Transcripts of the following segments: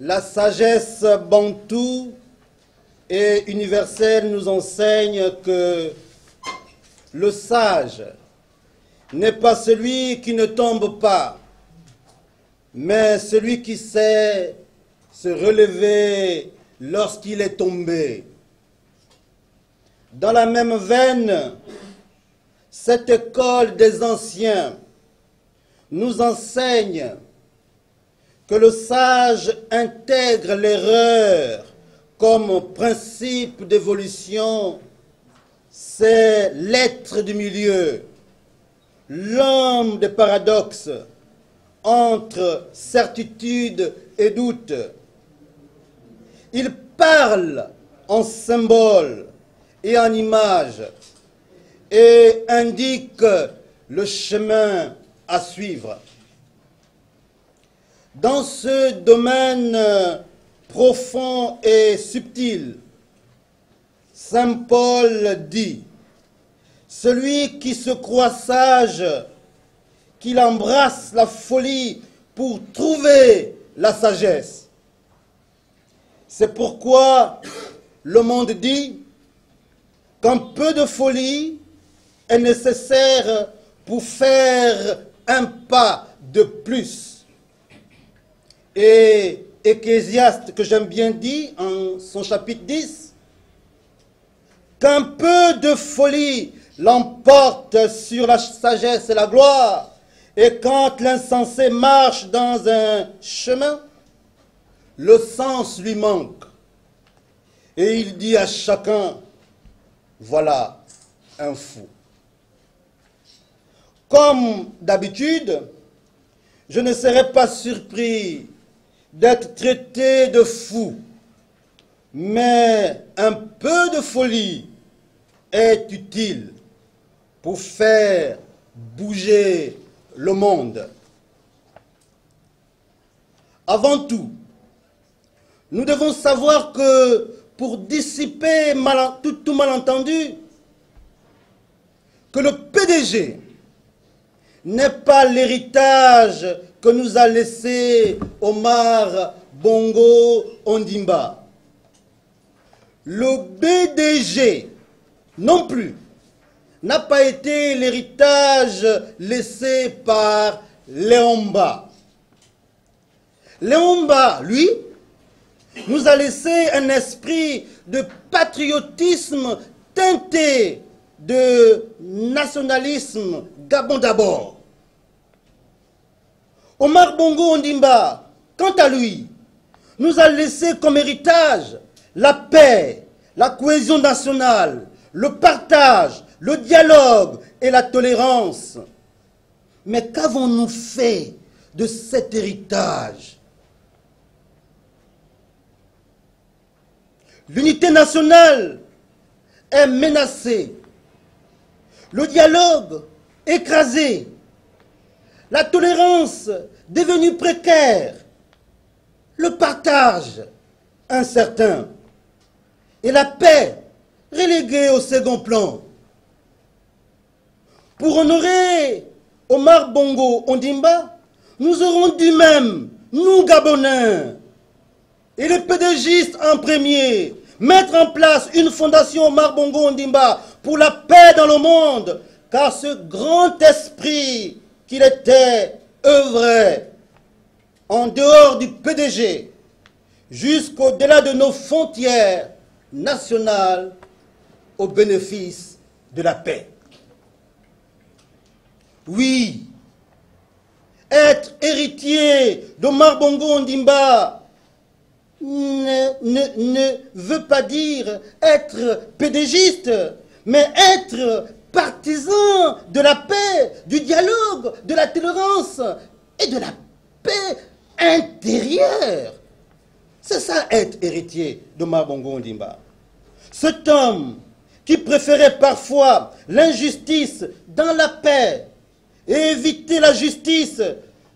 La sagesse bantoue et universelle nous enseigne que le sage n'est pas celui qui ne tombe pas, mais celui qui sait se relever lorsqu'il est tombé. Dans la même veine, cette école des anciens nous enseigne que le sage intègre l'erreur comme principe d'évolution. C'est l'être du milieu, l'homme des paradoxes entre certitude et doute. Il parle en symbole et en image et indique le chemin à suivre. Dans ce domaine profond et subtil, Saint Paul dit, « Celui qui se croit sage, qu'il embrasse la folie pour trouver la sagesse. » C'est pourquoi le monde dit qu'un peu de folie est nécessaire pour faire un pas de plus. Et Ecclésiaste, que j'aime bien, dit en son chapitre 10, qu'un peu de folie l'emporte sur la sagesse et la gloire, et quand l'insensé marche dans un chemin, le sens lui manque. Et il dit à chacun, voilà un fou. Comme d'habitude, je ne serais pas surpris d'être traité de fou, mais un peu de folie est utile pour faire bouger le monde. Avant tout, nous devons savoir que pour dissiper tout malentendu, que le PDG n'est pas l'héritage que nous a laissé Omar Bongo Ondimba. Le BDG non plus n'a pas été l'héritage laissé par Léomba. Léomba, lui, nous a laissé un esprit de patriotisme teinté de nationalisme, Gabon d'abord. Omar Bongo Ondimba, quant à lui, nous a laissé comme héritage la paix, la cohésion nationale, le partage, le dialogue et la tolérance. Mais qu'avons-nous fait de cet héritage? L'unité nationale est menacée, le dialogue écrasé, la tolérance devenue précaire, le partage incertain et la paix reléguée au second plan. Pour honorer Omar Bongo Ondimba, nous aurons dû même, nous Gabonais, et les pédégistes en premier, mettre en place une fondation Omar Bongo Ondimba pour la paix dans le monde, car ce grand esprit qu'il était œuvrait en dehors du PDG, jusqu'au-delà de nos frontières nationales, au bénéfice de la paix. Oui, être héritier d'Omar Bongo Ondimba ne veut pas dire être pédégiste, mais être partisan de la paix, du dialogue, de la tolérance et de la paix intérieure. C'est ça être héritier d'Omar Bongo Ondimba. Cet homme qui préférait parfois l'injustice dans la paix et éviter la justice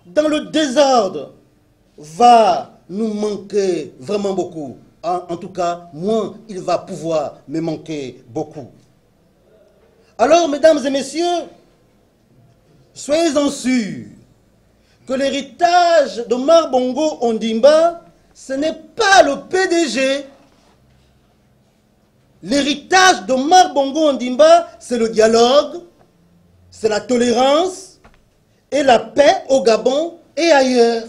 dans le désordre va nous manquer vraiment beaucoup. En tout cas, moi, il va pouvoir me manquer beaucoup. Alors, mesdames et messieurs, soyez-en sûrs que l'héritage d'Omar Bongo Ondimba, ce n'est pas le PDG. L'héritage d'Omar Bongo Ondimba, c'est le dialogue, c'est la tolérance et la paix au Gabon et ailleurs.